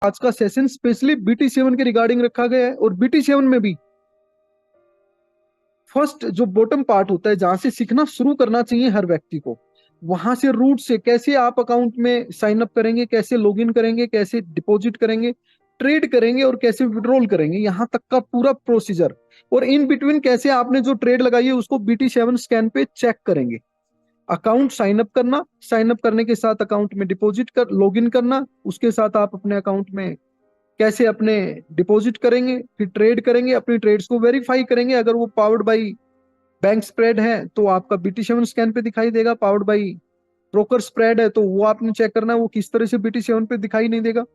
आज का session specially BT7 के रिगार्डिंग रखा गया है। और BT7 में भी फर्स्ट जो बॉटम पार्ट होता है, जहां से सीखना शुरू करना चाहिए हर व्यक्ति को, वहां से रूट से कैसे आप अकाउंट में साइन अप करेंगे, कैसे लॉगिन करेंगे, कैसे डिपॉजिट करेंगे, ट्रेड करेंगे और कैसे विड्रॉल करेंगे, यहाँ तक का पूरा प्रोसीजर। और इन बिटवीन कैसे आपने जो ट्रेड लगाई है उसको BT7 स्कैन पे चेक करेंगे। अकाउंट साइन अप करना, साइन अप करने के साथ अकाउंट में डिपॉजिट कर लॉगिन करना, उसके साथ आप अपने अकाउंट में कैसे अपने डिपॉजिट करेंगे, फिर ट्रेड करेंगे, अपनी ट्रेड्स को वेरीफाई करेंगे। अगर वो पावर्ड बाई बैंक स्प्रेड है तो आपका BT7 स्कैन पे दिखाई देगा, पावर्ड बाई ब्रोकर स्प्रेड है तो वो आपने चेक करना है वो किस तरह से BT7 पे दिखाई नहीं देगा।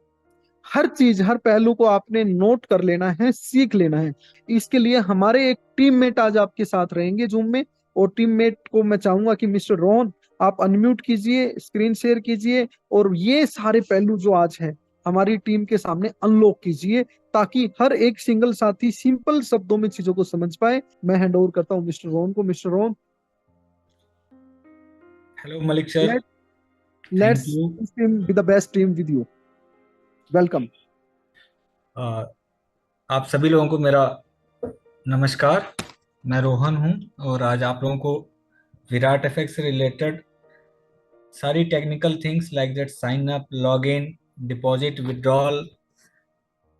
हर चीज, हर पहलू को आपने नोट कर लेना है, सीख लेना है। इसके लिए हमारे एक टीममेट आज आपके साथ रहेंगे जूम में। और टीममेट को मैं चाहूंगा कि मिस्टर रोहन, आप अनम्यूट कीजिए, स्क्रीन शेयर कीजिए और ये सारे पहलू जो आज है हमारी टीम के सामने अनलॉक कीजिए, ताकि हर एक सिंगल साथी सिंपल शब्दों में चीजों को समझ पाए। मैं हैंड ओवर करता हूँ मिस्टर रोहन को। Mister Rohan, hello Malik sir. Let thank let's you. Team be the best team with you. Welcome. आप सभी लोगों को मेरा नमस्कार। मैं रोहन हूं और आज आप लोगों को विराट एफएक्स से रिलेटेड सारी technical things like that sign up, log in, deposit, withdrawal,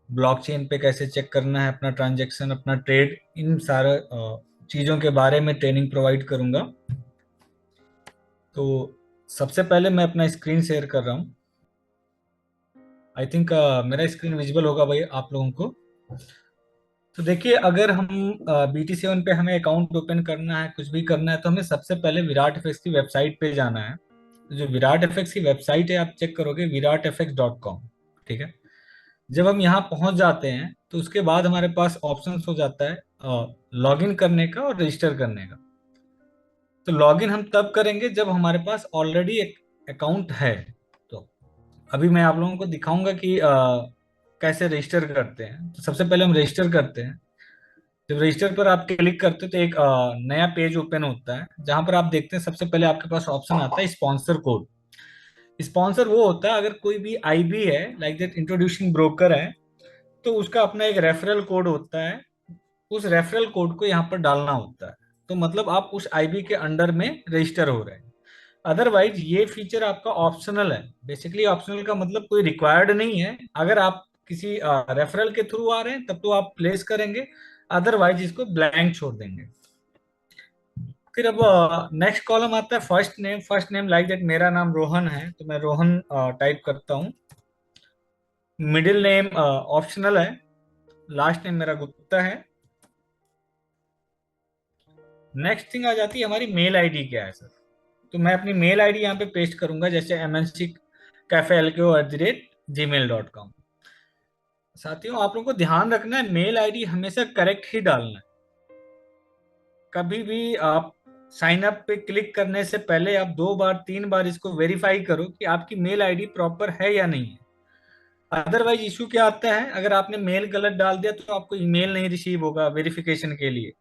blockchain पे कैसे चेक करना है अपना ट्रांजैक्शन, अपना ट्रेड, इन सारे चीज़ों के बारे में ट्रेनिंग प्रोवाइड करूंगा। तो सबसे पहले मैं अपना स्क्रीन शेयर कर रहा हूँ। आई थिंक मेरा स्क्रीन विजिबल होगा भाई आप लोगों को। तो देखिए, अगर हम BT7 पे हमें अकाउंट ओपन करना है, कुछ भी करना है, तो हमें सबसे पहले विराट एफएक्स की वेबसाइट पे जाना है। तो जो विराट एफएक्स की वेबसाइट है आप चेक करोगे viratfx.com। ठीक है। जब हम यहाँ पहुंच जाते हैं तो उसके बाद हमारे पास ऑप्शन हो जाता है लॉगिन करने का और रजिस्टर करने का। तो लॉगिन हम तब करेंगे जब हमारे पास ऑलरेडी एक अकाउंट है। तो अभी मैं आप लोगों को दिखाऊंगा कि कैसे रजिस्टर करते हैं। तो सबसे पहले हम रजिस्टर करते हैं। जब रजिस्टर पर आप क्लिक करते हो तो एक नया पेज ओपन होता है, जहां पर आप देखते हैं सबसे पहले आपके पास ऑप्शन आता है स्पॉन्सर कोड। स्पॉन्सर वो होता है अगर कोई भी आईबी है, लाइक दैट इंट्रोड्यूसिंग ब्रोकर है, तो उसका अपना एक रेफरल कोड होता है। उस रेफरल कोड को यहाँ पर डालना होता है। तो मतलब आप उस आईबी के अंडर में रजिस्टर हो रहे हैं। अदरवाइज ये फीचर आपका ऑप्शनल है। बेसिकली ऑप्शनल का मतलब कोई रिक्वायर्ड नहीं है। अगर आप किसी रेफरल के थ्रू आ रहे हैं तब तो आप प्लेस करेंगे, अदरवाइज इसको ब्लैंक छोड़ देंगे। फिर अब नेक्स्ट कॉलम आता है first name. First name like that मेरा नाम रोहन है तो मैं रोहन टाइप करता हूँ। मिडिल नेम ऑप्शनल है। लास्ट नेम मेरा गुप्ता है। नेक्स्ट थिंग आ जाती है हमारी मेल आईडी क्या है सर। तो मैं अपनी मेल आईडी यहाँ पे पेस्ट करूंगा, जैसे mnc@gmail.com। साथियों, आप लोगों को ध्यान रखना है मेल आईडी हमेशा करेक्ट ही डालना है। कभी भी आप साइन अप पे क्लिक करने से पहले आप 2 बार 3 बार इसको वेरीफाई करो कि आपकी मेल आईडी प्रॉपर है या नहीं है। अदरवाइज इशू क्या आता है, अगर आपने मेल गलत डाल दिया तो आपको ईमेल नहीं रिसीव होगा वेरिफिकेशन के लिए।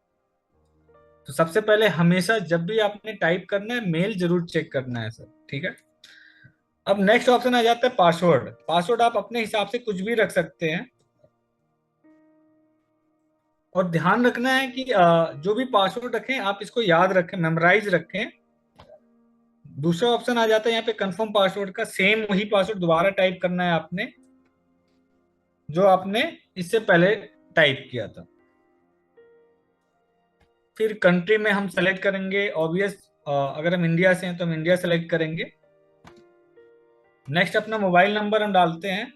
तो सबसे पहले हमेशा जब भी आपने टाइप करना है मेल जरूर चेक करना है सर। ठीक है। अब नेक्स्ट ऑप्शन आ जाता है पासवर्ड। पासवर्ड आप अपने हिसाब से कुछ भी रख सकते हैं। और ध्यान रखना है कि जो भी पासवर्ड रखें आप इसको याद रखें, मेमोराइज रखें। दूसरा ऑप्शन आ जाता है यहाँ पे कंफर्म पासवर्ड का। सेम वही पासवर्ड दोबारा टाइप करना है आपने जो आपने इससे पहले टाइप किया था। फिर कंट्री में हम सेलेक्ट करेंगे ऑब्वियस। अगर हम इंडिया से हैं तो हम इंडिया सेलेक्ट करेंगे। नेक्स्ट अपना मोबाइल नंबर हम डालते हैं।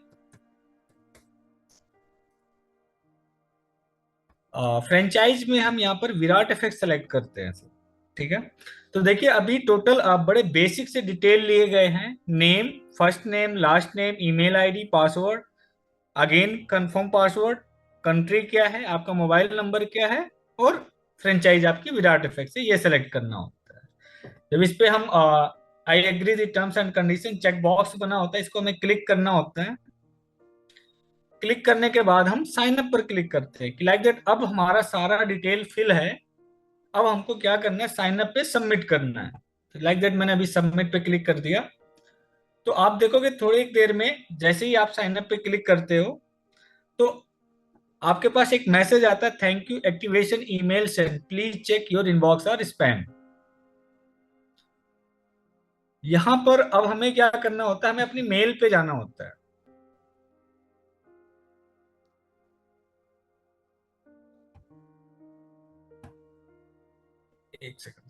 फ्रेंचाइज में हम यहाँ पर विराट एफएक्स सेलेक्ट करते हैं सर। ठीक है। तो देखिए, अभी टोटल बड़े बेसिक से डिटेल लिए गए हैं। Name, first name, last name, email ID, password, again confirm password, country क्या है, आपका मोबाइल नंबर क्या है, और फ्रेंचाइज आपकी विराट एफएक्स है, ये सेलेक्ट करना होता है। जब इस पे हम I agree the terms and condition check box बना होता है, इसको हमें क्लिक करना होता है। क्लिक करने के बाद हम साइन अप पर क्लिक करते हैं कि लाइक दैट अब हमारा सारा डिटेल फिल है। अब हमको क्या करना है, साइन अप पे सबमिट करना है। तो लाइक दैट मैंने अभी सबमिट पे क्लिक कर दिया। तो आप देखोगे थोड़ी देर में जैसे ही आप साइन अप पे क्लिक करते हो तो आपके पास एक मैसेज आता है, thank you activation email send, please check your inbox और स्पैम। यहां पर अब हमें क्या करना होता है, हमें अपनी मेल पे जाना होता है। एक सेकंड।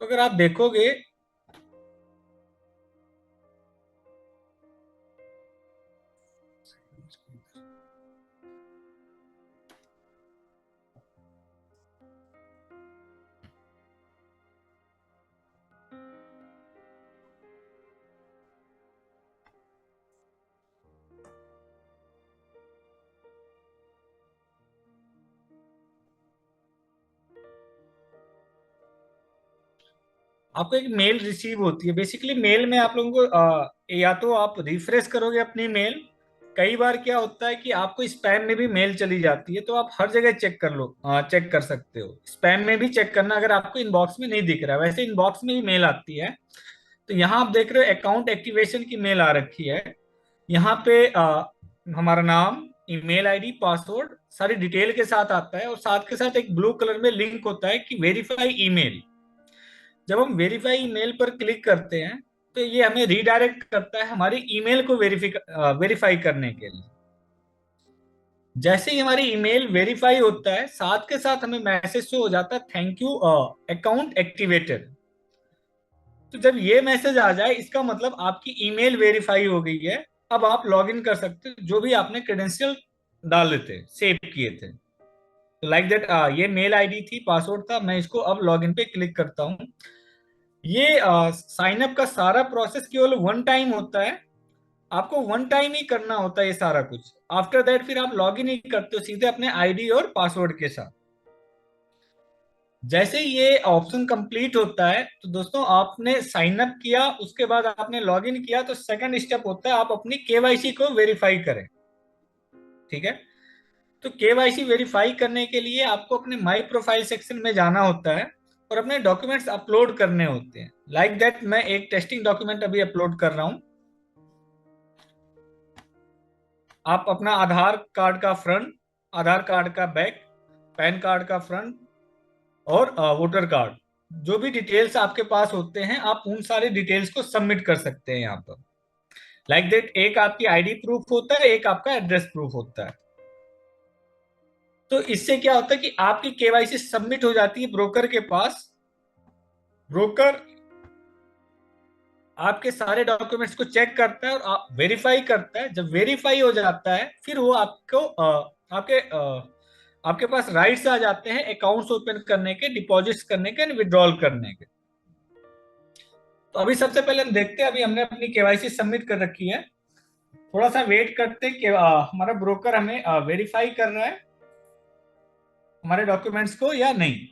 तो अगर आप देखोगे आपको एक मेल रिसीव होती है। बेसिकली मेल में आप लोगों को या तो आप रिफ्रेश करोगे अपनी मेल। कई बार क्या होता है कि आपको स्पैम में भी मेल चली जाती है, तो आप हर जगह चेक कर लो, चेक कर सकते हो। स्पैम में भी चेक करना अगर आपको इनबॉक्स में नहीं दिख रहा है। वैसे इनबॉक्स में ही मेल आती है। तो यहाँ आप देख रहे हो अकाउंट एक्टिवेशन की मेल आ रखी है। यहाँ पे हमारा नाम, ईमेल आईडी, पासवर्ड सारी डिटेल के साथ आता है, और साथ के साथ एक ब्लू कलर में लिंक होता है कि वेरीफाई ईमेल। जब हम वेरीफाई ईमेल पर क्लिक करते हैं तो ये हमें रीडायरेक्ट करता है हमारी ईमेल को वेरीफाई करने के लिए। जैसे ही हमारी ईमेल वेरीफाई होता है, साथ के साथ हमें मैसेज शो हो जाता है, थैंक यू अकाउंट एक्टिवेटेड। तो जब ये मैसेज आ जाए इसका मतलब आपकी ईमेल वेरीफाई हो गई है। अब आप लॉग इन कर सकते हो, जो भी आपने क्रेडेंशियल डाले थे, सेव किए थे। तो लाइक दैट, ये मेल आईडी थी, पासवर्ड था। मैं इसको अब लॉग इन पे क्लिक करता हूँ। ये साइन अप का सारा प्रोसेस केवल वन टाइम होता है। आपको वन टाइम ही करना होता है ये सारा कुछ। आफ्टर दैट फिर आप लॉग इन ही करते हो सीधे अपने आईडी और पासवर्ड के साथ। जैसे ये ऑप्शन कंप्लीट होता है तो दोस्तों आपने साइन अप किया, उसके बाद आपने लॉग इन किया, तो सेकंड स्टेप होता है आप अपनी केवाईसी को वेरीफाई करें। ठीक है। तो केवाईसी वेरीफाई करने के लिए आपको अपने माई प्रोफाइल सेक्शन में जाना होता है और अपने डॉक्यूमेंट्स अपलोड करने होते हैं। लाइक दैट मैं एक टेस्टिंग डॉक्यूमेंट अभी अपलोड कर रहा हूं। आप अपना आधार कार्ड का फ्रंट, आधार कार्ड का बैक, पैन कार्ड का फ्रंट और वोटर कार्ड, जो भी डिटेल्स आपके पास होते हैं आप उन सारे डिटेल्स को सबमिट कर सकते हैं यहाँ पर। लाइक दैट एक आपकी आईडी प्रूफ होता है, एक आपका एड्रेस प्रूफ होता है। तो इससे क्या होता है कि आपकी केवाईसी सबमिट हो जाती है ब्रोकर के पास। ब्रोकर आपके सारे डॉक्यूमेंट्स को चेक करता है और आप वेरीफाई करता है। जब वेरीफाई हो जाता है फिर वो आपको आपके पास राइट्स आ जाते हैं अकाउंट्स ओपन करने के, डिपॉजिट्स करने के, विड्रॉल करने के। तो अभी सबसे पहले हम देखते हैं, अभी हमने अपनी केवाईसी सबमिट कर रखी है। थोड़ा सा वेट करते हैं कि हमारा ब्रोकर हमें वेरीफाई कर रहा है हमारे डॉक्यूमेंट्स को या नहीं।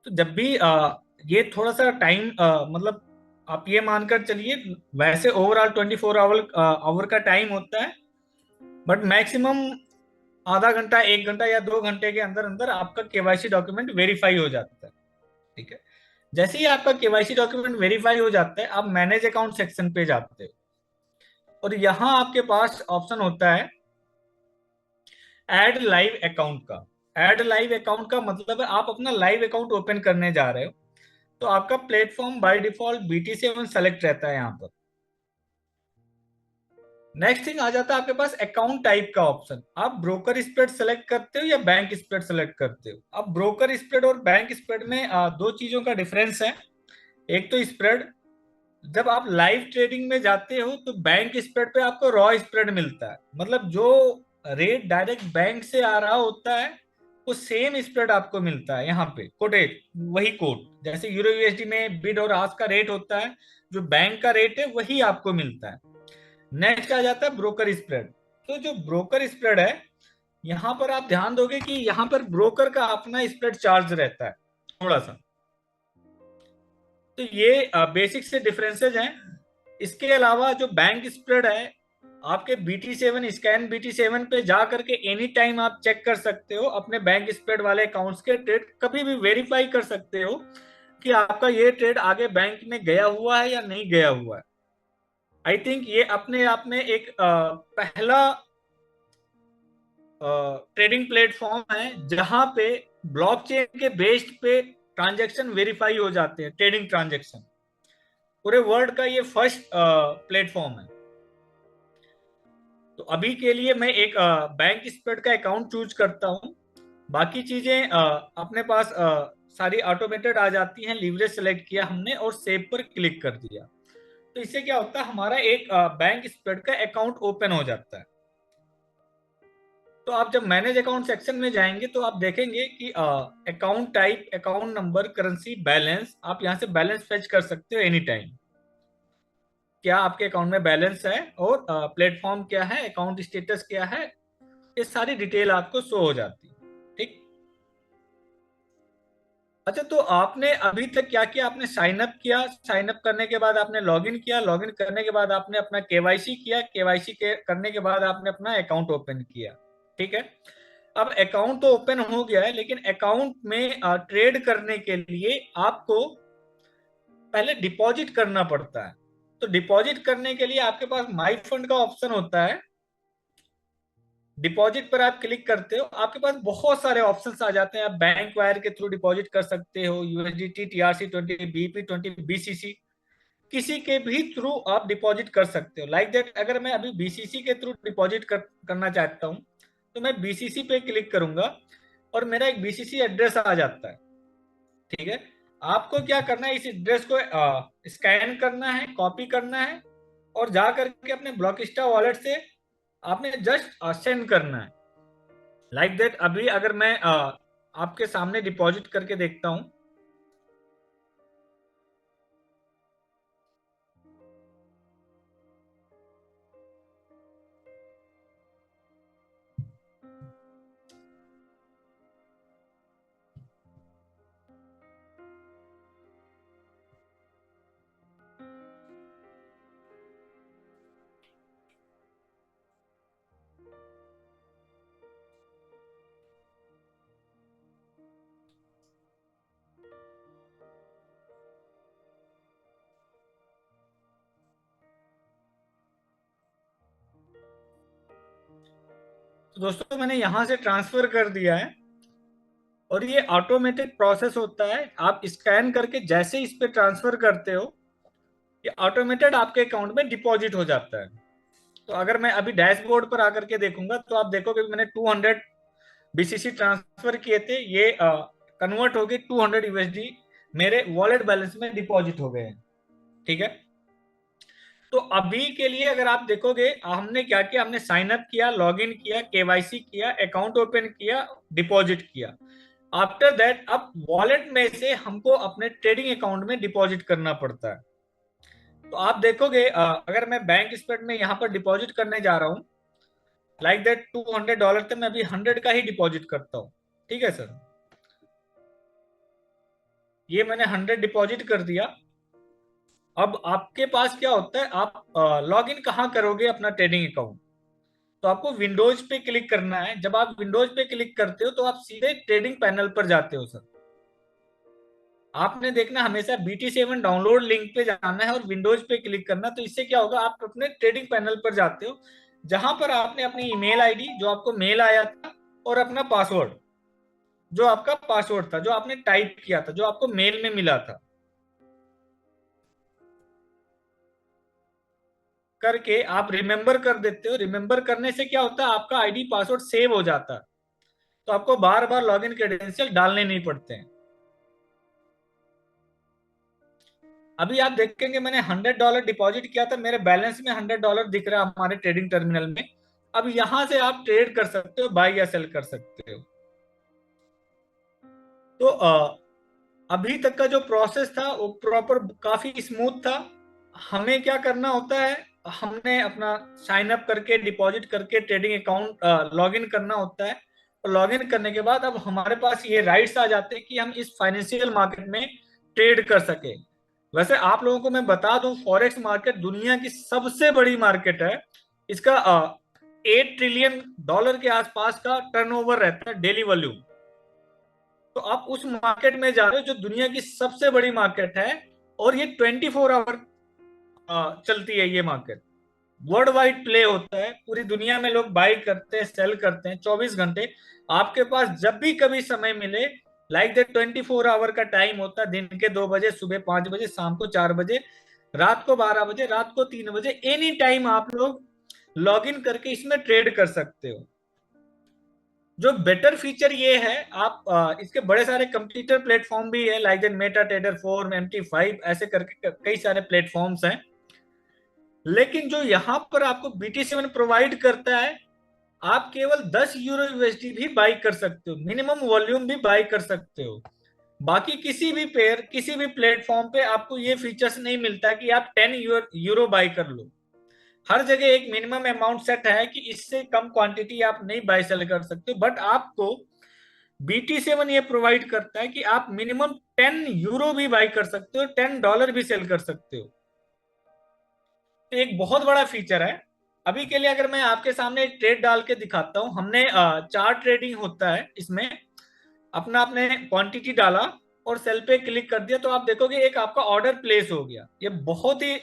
तो जब भी ये थोड़ा सा टाइम, मतलब आप ये मानकर चलिए, वैसे ओवरऑल 24 आवर आवर का टाइम होता है, बट मैक्सिमम आधा घंटा, एक घंटा या 2 घंटे के अंदर अंदर आपका केवाईसी डॉक्यूमेंट वेरीफाई हो जाता है। ठीक है। जैसे ही आपका केवाईसी डॉक्यूमेंट वेरीफाई हो जाता है आप मैनेज अकाउंट सेक्शन पे जाते हो और यहाँ आपके पास ऑप्शन होता है ऐड लाइव अकाउंट का। ऐड लाइव अकाउंट का मतलब है आप अपना लाइव अकाउंट ओपन करने जा रहे हो, तो आपका platform by default BT7 select रहता है यहाँ पर। नेक्स्ट थिंग आ जाता है आपके पास अकाउंट टाइप का ऑप्शन। आप ब्रोकर स्प्रेड सेलेक्ट करते हो या बैंक स्प्रेड सेलेक्ट करते हो। अब ब्रोकर स्प्रेड और बैंक स्प्रेड में दो चीजों का डिफरेंस है। एक तो स्प्रेड, जब आप लाइव ट्रेडिंग में जाते हो तो बैंक स्प्रेड पे आपको रॉ स्प्रेड मिलता है, मतलब जो रेट डायरेक्ट बैंक से आ रहा होता है वो सेम स्प्रेड आपको मिलता है यहाँ पे कोटेड, वही कोट जैसे यूरो यूएसडी में बिड और आस्क का रेट होता है, जो बैंक का रेट है वही आपको मिलता है। नेक्स्ट आ जाता है ब्रोकर स्प्रेड। तो जो ब्रोकर स्प्रेड है, यहाँ पर आप ध्यान दोगे कि यहाँ पर ब्रोकर का अपना स्प्रेड चार्ज रहता है थोड़ा सा। तो ये बेसिक से डिफरेंसेस हैं। इसके अलावा जो बैंक स्प्रेड है, आपके BT7 स्कैन BT7 पे जा करके एनी टाइम आप चेक कर सकते हो अपने बैंक स्प्रेड वाले अकाउंट्स के ट्रेड, कभी भी वेरीफाई कर सकते हो कि आपका ये ट्रेड आगे बैंक में गया हुआ है या नहीं गया हुआ है। आई थिंक ये अपने आप में एक पहला ट्रेडिंग प्लेटफॉर्म है जहां पे ब्लॉकचेन के बेस्ड पे ट्रांजैक्शन वेरीफाई हो जाते हैं, ट्रेडिंग ट्रांजैक्शन। पूरे वर्ल्ड का ये फर्स्ट प्लेटफॉर्म है। तो अभी के लिए मैं एक बैंक स्प्रेड का अकाउंट चूज करता हूं। बाकी चीजें अपने पास सारी ऑटोमेटेड आ जाती हैं। लीवरेज सेलेक्ट किया हमने और सेव पर क्लिक कर दिया, तो इससे क्या होता है, हमारा एक बैंक स्प्रेड का अकाउंट ओपन हो जाता है। तो आप जब मैनेज अकाउंट सेक्शन में जाएंगे तो आप देखेंगे कि account type, account number, currency, balance, आप यहाँ से बैलेंस फेच कर सकते हो एनी टाइम। क्या आपके अकाउंट में बैलेंस है और प्लेटफॉर्म क्या है, अकाउंट स्टेटस क्या है, ये सारी डिटेल आपको शो हो जाती है। ठीक। अच्छा, तो आपने अभी तक क्या किया? आपने साइन अप किया, साइन अप करने के बाद आपने लॉगिन किया, लॉगिन करने के बाद आपने अपना केवाईसी किया, केवाईसी करने के बाद आपने अपना अकाउंट ओपन किया। ठीक है। अब अकाउंट तो ओपन हो गया है, लेकिन अकाउंट में ट्रेड करने के लिए आपको पहले डिपॉजिट करना पड़ता है। तो डिपॉजिट करने के लिए आपके पास माई फंड का ऑप्शन होता है। डिपॉजिट पर आप क्लिक करते हो, आपके पास बहुत सारे ऑप्शंस आ जाते हैं। आप बैंक वायर के थ्रू डिपॉजिट कर सकते हो, USDT, TRC20, BP20, BCC, किसी के भी थ्रू आप डिपॉजिट कर सकते हो। लाइक दैट, अगर मैं अभी BCC के थ्रू डिपॉजिट करना चाहता हूं तो मैं BCC पे क्लिक करूंगा और मेरा एक BCC एड्रेस आ जाता है। ठीक है। आपको क्या करना है, इस एड्रेस को स्कैन करना है, कॉपी करना है और जा करके अपने ब्लॉकस्टा वॉलेट से आपने जस्ट सेंड करना है। लाइक दैट, अभी अगर मैं आपके सामने डिपॉजिट करके देखता हूं, तो दोस्तों मैंने यहां से ट्रांसफर कर दिया है और ये ऑटोमेटेड प्रोसेस होता है। आप स्कैन करके जैसे इस पे ट्रांसफर करते हो, ये ऑटोमेटेड आपके अकाउंट में डिपॉजिट हो जाता है। तो अगर मैं अभी डैशबोर्ड पर आकर के देखूंगा तो आप देखोगे मैंने 200 BCC ट्रांसफर किए थे, ये कन्वर्ट हो गए 200 USD मेरे वॉलेट बैलेंस में डिपॉजिट हो गए हैं। ठीक है। तो अभी के लिए अगर आप देखोगे, हमने क्या किया, हमने साइन अप किया, लॉगिन किया, केवाईसी किया, अकाउंट ओपन किया, डिपॉजिट किया। आफ्टर दैट अब वॉलेट में से हमको अपने ट्रेडिंग अकाउंट में डिपॉजिट करना पड़ता है। तो आप देखोगे अगर मैं बैंक स्प्रेड में यहाँ पर डिपॉजिट करने जा रहा हूँ, लाइक दैट $200 थे, मैं अभी 100 का ही डिपॉजिट करता हूँ। ठीक है सर, ये मैंने 100 डिपॉजिट कर दिया। अब आपके पास क्या होता है, आप लॉग इन कहाँ करोगे अपना ट्रेडिंग अकाउंट? तो आपको विंडोज पे क्लिक करना है। जब आप विंडोज पे क्लिक करते हो तो आप सीधे ट्रेडिंग पैनल पर जाते हो सर। आपने देखना हमेशा BT7 डाउनलोड लिंक पे जाना है और विंडोज पे क्लिक करना। तो इससे क्या होगा, आप अपने ट्रेडिंग पैनल पर जाते हो जहां पर आपने अपनी ईमेल आईडी, जो आपको मेल आया था, और अपना पासवर्ड, जो आपका पासवर्ड था, जो आपने टाइप किया था, जो आपको मेल में मिला था, करके आप रिमेंबर कर देते हो। रिमेंबर करने से क्या होता है, आपका आईडी पासवर्ड सेव हो जाता है। तो आपको बार बार लॉगिन क्रेडेंशियल डालने नहीं पड़ते हैं। अभी आप देखेंगे मैंने $100 डिपॉजिट किया था, मेरे बैलेंस में $100 दिख रहा है हमारे ट्रेडिंग टर्मिनल में। अब यहां से आप ट्रेड कर सकते हो, बाय या सेल कर सकते हो। तो अभी तक का जो प्रोसेस था वो प्रॉपर काफी स्मूथ था। हमें क्या करना होता है, हमने अपना साइन अप करके डिपॉजिट करके ट्रेडिंग अकाउंट लॉग इन करना होता है, और लॉग इन करने के बाद अब हमारे पास ये राइट्स आ जाते हैं कि हम इस फाइनेंशियल मार्केट में ट्रेड कर सके। वैसे आप लोगों को मैं बता दूं, फॉरेक्स मार्केट दुनिया की सबसे बड़ी मार्केट है। इसका $8 ट्रिलियन के आसपास का टर्नओवर रहता है, डेली वॉल्यूम। तो आप उस मार्केट में जा रहे हो जो दुनिया की सबसे बड़ी मार्केट है, और ये 24 आवर चलती है ये मार्केट। वर्ल्ड वाइड प्ले होता है, पूरी दुनिया में लोग बाई करते हैं सेल करते हैं 24 घंटे। आपके पास जब भी कभी समय मिले, लाइक दैट 24 आवर का टाइम होता है, दिन के 2 बजे, सुबह 5 बजे, शाम को 4 बजे, रात को 12 बजे, रात को 3 बजे, एनी टाइम आप लोग लॉग इन करके इसमें ट्रेड कर सकते हो। जो बेटर फीचर ये है, आप इसके बड़े सारे कंप्यूटर प्लेटफॉर्म भी है, like then Meta trader 4, MT5, ऐसे करके कई सारे प्लेटफॉर्म्स हैं। लेकिन जो यहाँ पर आपको BT7 प्रोवाइड करता है, आप केवल 10 यूरो USD भी बाई कर सकते हो, मिनिमम वॉल्यूम भी बाई कर सकते हो। बाकी किसी भी पेयर, किसी भी प्लेटफॉर्म पे आपको ये फीचर्स नहीं मिलता कि आप 10 यूरो बाई कर लो। हर जगह एक मिनिमम अमाउंट सेट है कि इससे कम क्वांटिटी आप नहीं बाय सेल कर सकते, बट आपको BT7 ये प्रोवाइड करता है कि आप मिनिमम 10 यूरो भी बाई कर सकते हो, $10 भी सेल कर सकते हो। तो एक बहुत बड़ा फीचर है। अभी के लिए अगर मैं आपके सामने एक ट्रेड डाल के दिखाता हूं, हमने चार ट्रेडिंग होता है इसमें। अपना आपने क्वांटिटी डाला और सेल पे क्लिक कर दिया, तो आप देखोगे एक आपका ऑर्डर प्लेस हो गया। ये बहुत ही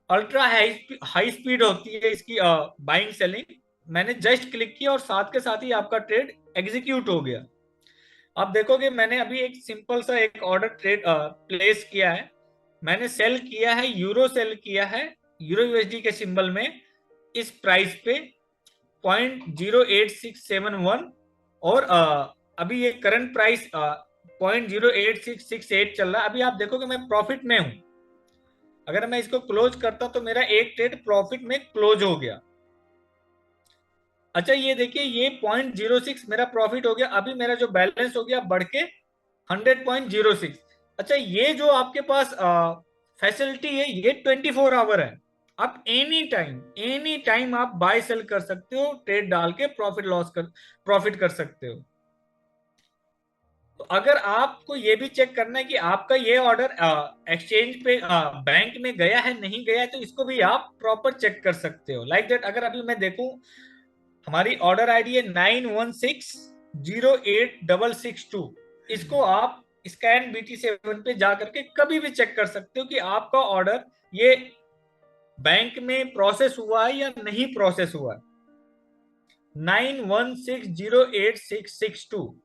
अल्ट्रा हाई स्पीड होती है इसकी बाइंग सेलिंग। मैंने जस्ट क्लिक किया और साथ के साथ ही आपका ट्रेड एग्जीक्यूट हो गया। आप देखोगे मैंने अभी एक सिंपल सा एक ऑर्डर ट्रेड प्लेस किया है। मैंने सेल किया है, यूरो सेल किया है, यूरो USD के सिंबल में, इस प्राइस पे 0.08671। और अभी ये करंट प्राइस 0.08668 चल रहा है। अभी आप देखोगे मैं प्रॉफिट में हूं। अगर मैं इसको क्लोज करता तो मेरा एक ट्रेड प्रॉफिट में क्लोज हो गया। अच्छा ये देखिए, ये 0.06 मेरा प्रॉफिट हो गया। अभी मेरा जो बैलेंस हो गया बढ़ के 100.06। अच्छा, ये जो आपके पास फैसिलिटी है ये 24 आवर है। आप एनी टाइम आप बाय सेल कर सकते हो, ट्रेड डाल के प्रॉफिट कर सकते हो। तो अगर आपको ये भी चेक करना है कि आपका ये ऑर्डर एक्सचेंज पे बैंक में गया है नहीं गया है, तो इसको भी आप प्रॉपर चेक कर सकते हो। लाइक दैट अगर अभी मैं देखूं, हमारी ऑर्डर आईडी है 91608662। इसको आप स्कैन BT7 पे जा करके कभी भी चेक कर सकते हो कि आपका ऑर्डर ये बैंक में प्रोसेस हुआ है या नहीं प्रोसेस हुआ है। 91608662।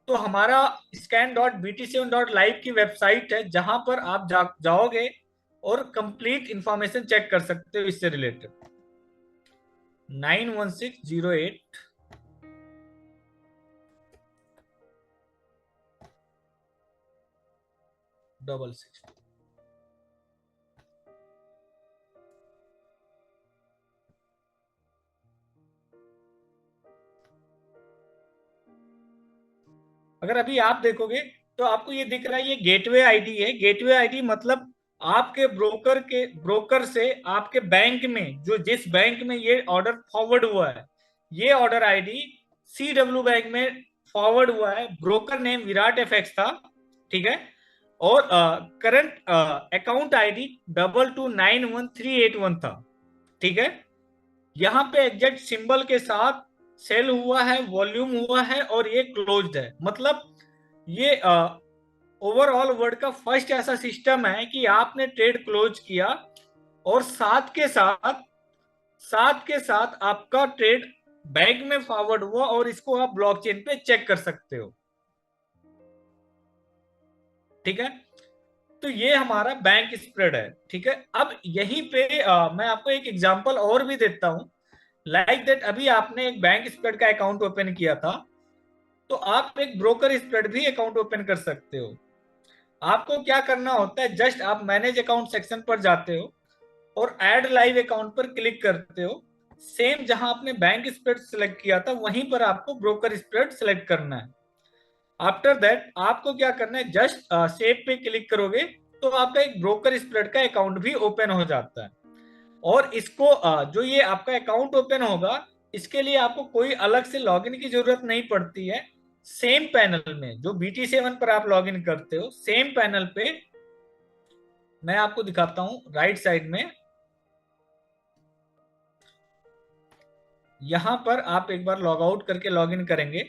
तो हमारा scan.bt7.live की वेबसाइट है, जहां पर आप जाओगे और कंप्लीट इंफॉर्मेशन चेक कर सकते हो इससे रिलेटेड। 916086। अगर अभी आप देखोगे तो आपको ये दिख रहा है, ये गेटवे आईडी है। गेटवे आईडी मतलब आपके ब्रोकर से आपके बैंक में, जो जिस बैंक में ये ऑर्डर फॉरवर्ड हुआ है, ये ऑर्डर आईडी CW बैंक में फॉरवर्ड हुआ है। ब्रोकर नेम विराट एफएक्स था, ठीक है। और करंट अकाउंट आईडी 229131 था, ठीक है। यहाँ पे एग्जैक्ट सिंबल के साथ सेल हुआ है, वॉल्यूम हुआ है, और ये क्लोज्ड है। मतलब ये ओवरऑल वर्ल्ड का फर्स्ट ऐसा सिस्टम है कि आपने ट्रेड क्लोज किया और साथ के साथ आपका ट्रेड बैंक में फॉरवर्ड हुआ, और इसको आप ब्लॉकचेन पे चेक कर सकते हो, ठीक है। तो ये हमारा बैंक स्प्रेड है, ठीक है। अब यहीं पे मैं आपको एक एग्जांपल और भी देता हूं। लाइक दैट अभी आपने एक बैंक स्प्रेड का अकाउंट ओपन किया था, तो आप एक ब्रोकर स्प्रेड भी अकाउंट ओपन कर सकते हो। आपको क्या करना होता है, जस्ट आप मैनेज अकाउंट सेक्शन पर जाते हो और ऐड लाइव अकाउंट पर क्लिक करते हो। सेम जहां आपने बैंक स्प्रेड सेलेक्ट किया था, वहीं पर आपको ब्रोकर स्प्रेड सेलेक्ट करना है। आफ्टर दैट आपको क्या करना है, जस्ट सेव पे क्लिक करोगे तो आपका एक ब्रोकर स्प्रेड का अकाउंट भी ओपन हो जाता है। और इसको जो ये आपका अकाउंट ओपन होगा, इसके लिए आपको कोई अलग से लॉगिन की जरूरत नहीं पड़ती है। सेम पैनल में जो BT7 पर आप लॉगिन करते हो, सेम पैनल पे मैं आपको दिखाता हूं राइट साइड में। यहां पर आप एक बार लॉग आउट करके लॉगिन करेंगे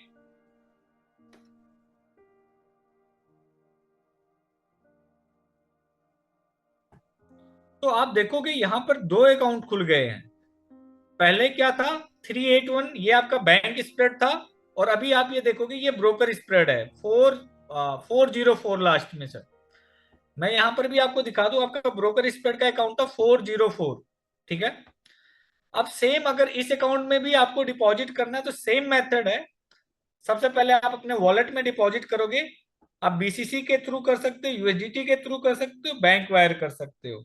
तो आप देखोगे यहां पर दो अकाउंट खुल गए हैं। पहले क्या था, 381, ये आपका बैंक स्प्रेड था। और अभी आप ये देखोगे ये ब्रोकर स्प्रेड है, 404 लास्ट में सर। मैं यहां पर भी आपको दिखा दूं, आपका ब्रोकर स्प्रेड का अकाउंट था 404। ठीक है। अब सेम अगर इस अकाउंट में भी आपको डिपॉजिट करना है तो सेम मेथड है। सबसे पहले आप अपने वॉलेट में डिपॉजिट करोगे। आप BCC के थ्रू कर सकते हो, USDT के थ्रू कर सकते हो, बैंक वायर कर सकते हो।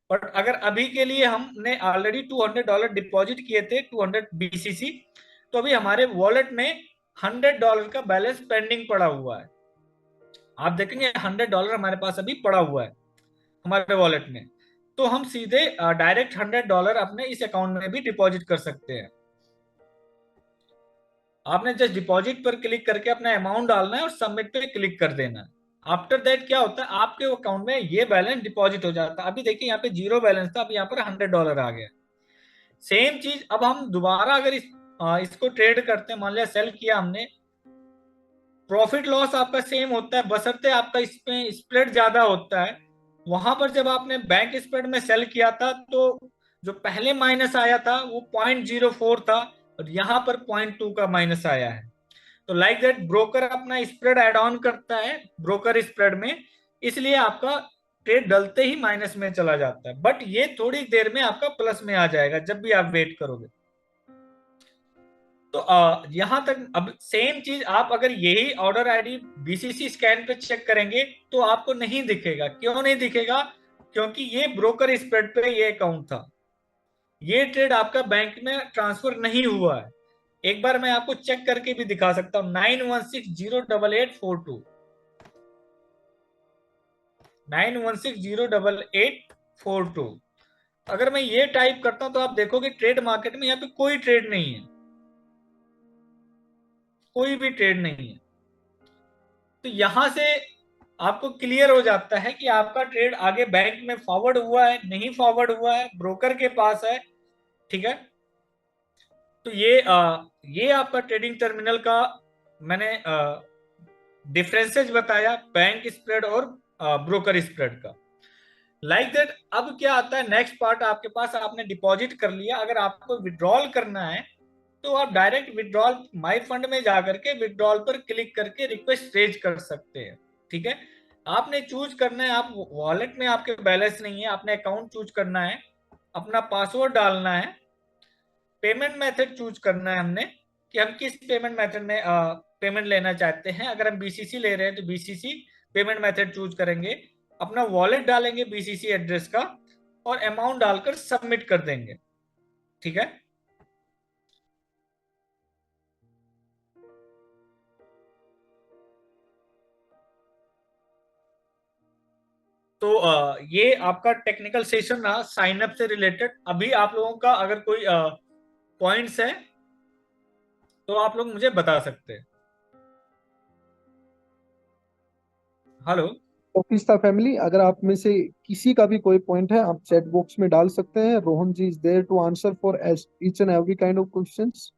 बट अगर अभी के लिए हमने ऑलरेडी $200 डिपॉजिट किए थे, 200 BCC, तो अभी हमारे वॉलेट में $100 का बैलेंस पेंडिंग पड़ा हुआ है। आप देखेंगे $100 हमारे पास अभी पड़ा हुआ है हमारे वॉलेट में। तो हम सीधे डायरेक्ट $100 अपने इस अकाउंट में भी डिपॉजिट कर सकते हैं। आपने जस्ट डिपॉजिट पर क्लिक करके अपना अमाउंट डालना है और सबमिट पे क्लिक कर देना है। आफ्टर दैट क्या होता है, आपके अकाउंट में ये बैलेंस डिपॉजिट हो जाता है। अभी देखिए यहाँ पे जीरो बैलेंस था, अभी यहाँ पर $100 आ गया। सेम चीज अब हम दोबारा अगर इसको ट्रेड करते हैं, मान लिया सेल किया हमने, प्रॉफिट लॉस आपका सेम होता है, बशर्ते आपका इसमें स्प्रेड ज्यादा होता है। वहां पर जब आपने बैंक स्प्रेड में सेल किया था तो जो पहले माइनस आया था वो 0.04 था, और यहाँ पर 0.2 का माइनस आया है। तो लाइक दैट ब्रोकर अपना स्प्रेड ऐड ऑन करता है ब्रोकर स्प्रेड में, इसलिए आपका ट्रेड डलते ही माइनस में चला जाता है। बट ये थोड़ी देर में आपका प्लस में आ जाएगा जब भी आप वेट करोगे। तो यहां तक अब सेम चीज आप अगर यही ऑर्डर आईडी BCC स्कैन पे चेक करेंगे तो आपको नहीं दिखेगा। क्यों नहीं दिखेगा? क्योंकि ये ब्रोकर स्प्रेड पे ये अकाउंट था, ये ट्रेड आपका बैंक में ट्रांसफर नहीं हुआ है। एक बार मैं आपको चेक करके भी दिखा सकता हूं, 91608842, 91608842। अगर मैं ये टाइप करता हूं तो आप देखोगे ट्रेड मार्केट में यहाँ पे कोई ट्रेड नहीं है, कोई भी ट्रेड नहीं है। तो यहां से आपको क्लियर हो जाता है कि आपका ट्रेड आगे बैंक में फॉरवर्ड हुआ है नहीं फॉरवर्ड हुआ है, ब्रोकर के पास है। ठीक है। तो ये आपका ट्रेडिंग टर्मिनल का मैंने डिफरेंसेस बताया, बैंक स्प्रेड और ब्रोकर स्प्रेड का। लाइक दैट अब क्या आता है नेक्स्ट पार्ट, आपके पास आपने डिपॉजिट कर लिया, अगर आपको विड्रॉल करना है तो आप डायरेक्ट विड्रॉल माई फंड में जाकर के विड्रॉल पर क्लिक करके रिक्वेस्ट रेज कर सकते हैं। ठीक है। आपने चूज करना है, आप वॉलेट में आपके बैलेंस नहीं है, आपने अकाउंट चूज करना है, अपना पासवर्ड डालना है, पेमेंट मेथड चूज करना है हमने कि हम किस पेमेंट मेथड में पेमेंट लेना चाहते हैं। अगर हम BCC ले रहे हैं तो BCC पेमेंट मेथड चूज करेंगे, अपना वॉलेट डालेंगे BCC एड्रेस का और अमाउंट डालकर सबमिट कर देंगे। ठीक है। तो ये आपका टेक्निकल सेशन रहा साइन अप से रिलेटेड। अभी आप लोगों का अगर कोई पॉइंट्स है तो आप लोग मुझे बता सकते हैं। हेलो। ऑफिस था फैमिली, अगर आप में से किसी का भी कोई पॉइंट है आप चैट बॉक्स में डाल सकते हैं। Rohan ji is there to answer for each and every kind of questions.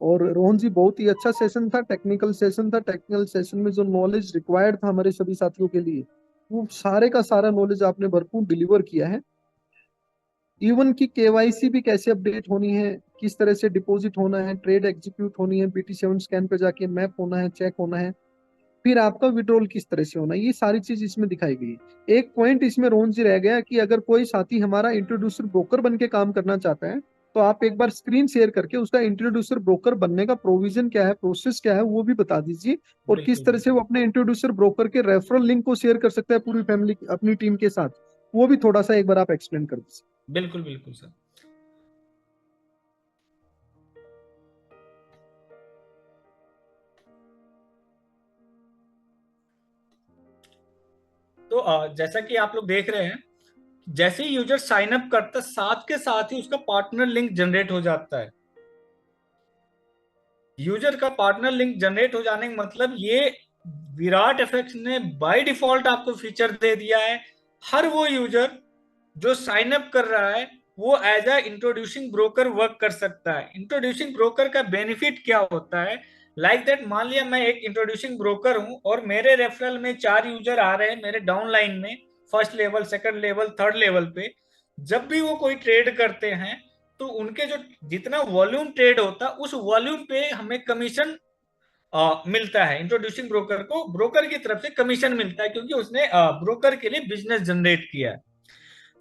और रोहन जी बहुत ही अच्छा सेशन था, टेक्निकल सेशन था। टेक्निकल सेशन में जो नॉलेज रिक्वायर्ड था हमारे सभी साथियों के लिए, वो सारे का सारा नॉलेज आपने भरपूर डिलीवर किया है। इवन की KYC भी कैसे अपडेट होनी है, किस तरह से डिपॉजिट होना है, ट्रेड एग्जीक्यूट होनी है, BT7 स्कैन पे जाके मैप होना है, चेक होना है, फिर आपका विड्रॉल किस तरह से होना है, ये सारी चीज इसमें दिखाई गई है। एक पॉइंट इसमें रोहन जी रह गया कि अगर कोई साथी हमारा इंट्रोड्यूसर ब्रोकर बन के काम करना चाहता है तो आप एक बार स्क्रीन शेयर करके उसका इंट्रोड्यूसर ब्रोकर बनने का प्रोविजन क्या है, प्रोसेस क्या है, वो भी बता दीजिए। और किस बिल्कुल तरह से वो अपने इंट्रोड्यूसर ब्रोकर के रेफरल लिंक को शेयर कर सकता है पूरी फैमिली अपनी टीम के साथ, वो भी थोड़ा सा एक बार आप एक्सप्लेन कर दीजिए। बिल्कुल बिल्कुल सर। तो जैसा कि आप लोग देख रहे हैं, जैसे ही यूजर साइन अप करता है साथ के साथ ही उसका पार्टनर लिंक जनरेट हो जाता है। यूजर का पार्टनर लिंक जनरेट हो जाने का मतलब ये विराट एफएक्स ने बाय डिफॉल्ट आपको फीचर दे दिया है। हर वो यूजर जो साइन अप कर रहा है वो as a introducing broker work कर सकता है। इंट्रोड्यूसिंग ब्रोकर का बेनिफिट क्या होता है? लाइक दैट, मान लिया मैं एक इंट्रोड्यूसिंग ब्रोकर हूं और मेरे रेफरल में 4 यूजर आ रहे हैं मेरे डाउनलाइन में, first level, second level, third level पे। जब भी वो कोई ट्रेड करते हैं तो उनके जो जितना वॉल्यूम ट्रेड होता है उस वॉल्यूम पे हमें कमीशन मिलता है। इंट्रोड्यूसिंग ब्रोकर को ब्रोकर की तरफ से कमीशन मिलता है क्योंकि उसने ब्रोकर के लिए बिजनेस जनरेट किया है।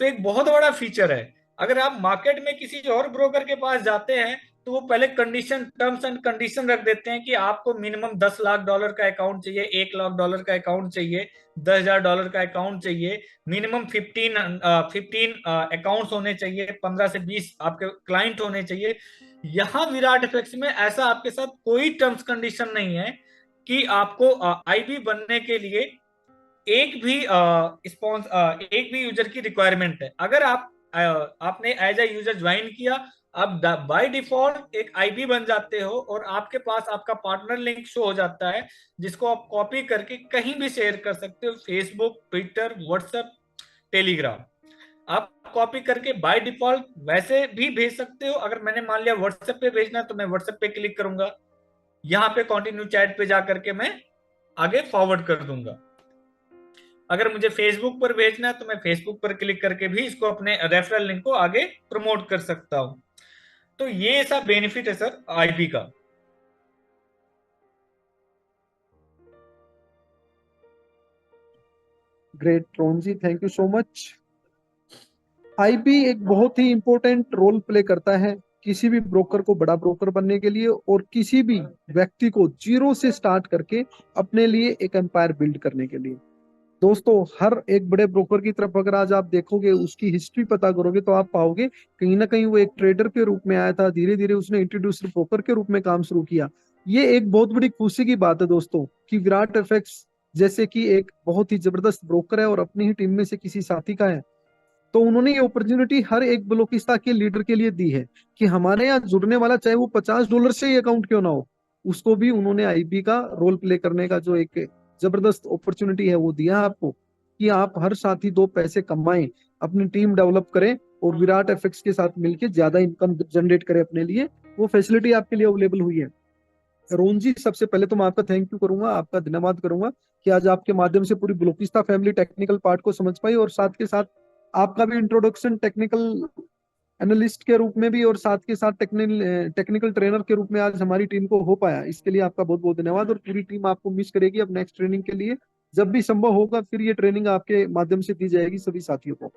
तो एक बहुत बड़ा फीचर है। अगर आप मार्केट में किसी और ब्रोकर के पास जाते हैं तो वो पहले कंडीशन, टर्म्स एंड कंडीशन रख देते हैं कि आपको मिनिमम $10 लाख का अकाउंट चाहिए, $1 लाख का अकाउंट चाहिए, $10,000 का अकाउंट चाहिए, मिनिमम 15 अकाउंट्स होने चाहिए, 15 से 20 आपके क्लाइंट होने चाहिए। यहाँ विराट एफएक्स में ऐसा आपके साथ कोई टर्म्स कंडीशन नहीं है कि आपको आईबी बनने के लिए एक भी यूजर की रिक्वायरमेंट है। अगर आपने एज ए यूजर ज्वाइन किया, आप बाय डिफॉल्ट एक आईबी बन जाते हो और आपके पास आपका पार्टनर लिंक शो हो जाता है जिसको आप कॉपी करके कहीं भी शेयर कर सकते हो, फेसबुक, ट्विटर, व्हाट्सएप, टेलीग्राम। आप कॉपी करके बाय डिफॉल्ट वैसे भी भेज सकते हो। अगर मैंने मान लिया व्हाट्सएप पे भेजना है तो मैं व्हाट्सएप पे क्लिक करूंगा, यहाँ पे कंटिन्यू चैट पे जाकर के मैं आगे फॉरवर्ड कर दूंगा। अगर मुझे फेसबुक पर भेजना है तो मैं फेसबुक पर क्लिक करके भी इसको अपने रेफरल लिंक को आगे प्रमोट कर सकता हूं। तो ये ऐसा बेनिफिट है सर आईबी का। Great Rohan ji, thank you so much. IB एक बहुत ही इंपॉर्टेंट रोल प्ले करता है किसी भी ब्रोकर को बड़ा ब्रोकर बनने के लिए, और किसी भी व्यक्ति को जीरो से स्टार्ट करके अपने लिए एक एम्पायर बिल्ड करने के लिए। दोस्तों, हर एक बड़े ब्रोकर की तरफ अगर आज आप देखोगे, उसकी हिस्ट्री पता करोगे, तो आप पाओगे कहीं ना कहीं वो एक ट्रेडर के रूप में आया था, धीरे धीरे उसने इंट्रोड्यूसर ब्रोकर के रूप में काम शुरू किया। ये एक बहुत बड़ी खुशी की बात है दोस्तों कि विराट एफएक्स जैसे कि एक बहुत ही जबरदस्त ब्रोकर है और अपनी ही टीम में से किसी साथी का है, तो उन्होंने ये अपॉर्चुनिटी हर एक बलोचिस्तान के लीडर के लिए दी है कि हमारे यहाँ जुड़ने वाला चाहे वो $50 से ही अकाउंट क्यों ना हो, उसको भी उन्होंने आईबी का रोल प्ले करने का जो एक जबरदस्त अपॉर्चुनिटी है वो दिया है आपको, कि आप हर साथी 2 पैसे कमाएं, अपनी टीम डेवलप करें और विराट एफएक्स के साथ मिलकर ज्यादा इनकम जनरेट करें अपने लिए। वो फैसिलिटी आपके लिए अवेलेबल हुई है। रोहन जी, सबसे पहले तो मैं आपका थैंक यू करूंगा, आपका धन्यवाद करूंगा कि आज आपके माध्यम से पूरी बलोचिस्तान फैमिली टेक्निकल पार्ट को समझ पाई, और साथ के साथ आपका भी इंट्रोडक्शन टेक्निकल एनालिस्ट के रूप में भी और साथ के साथ टेक्निकल ट्रेनर के रूप में आज हमारी टीम को हो पाया। इसके लिए आपका बहुत बहुत धन्यवाद, और पूरी टीम आपको मिस करेगी अब नेक्स्ट ट्रेनिंग के लिए। जब भी संभव होगा फिर ये ट्रेनिंग आपके माध्यम से दी जाएगी सभी साथियों को।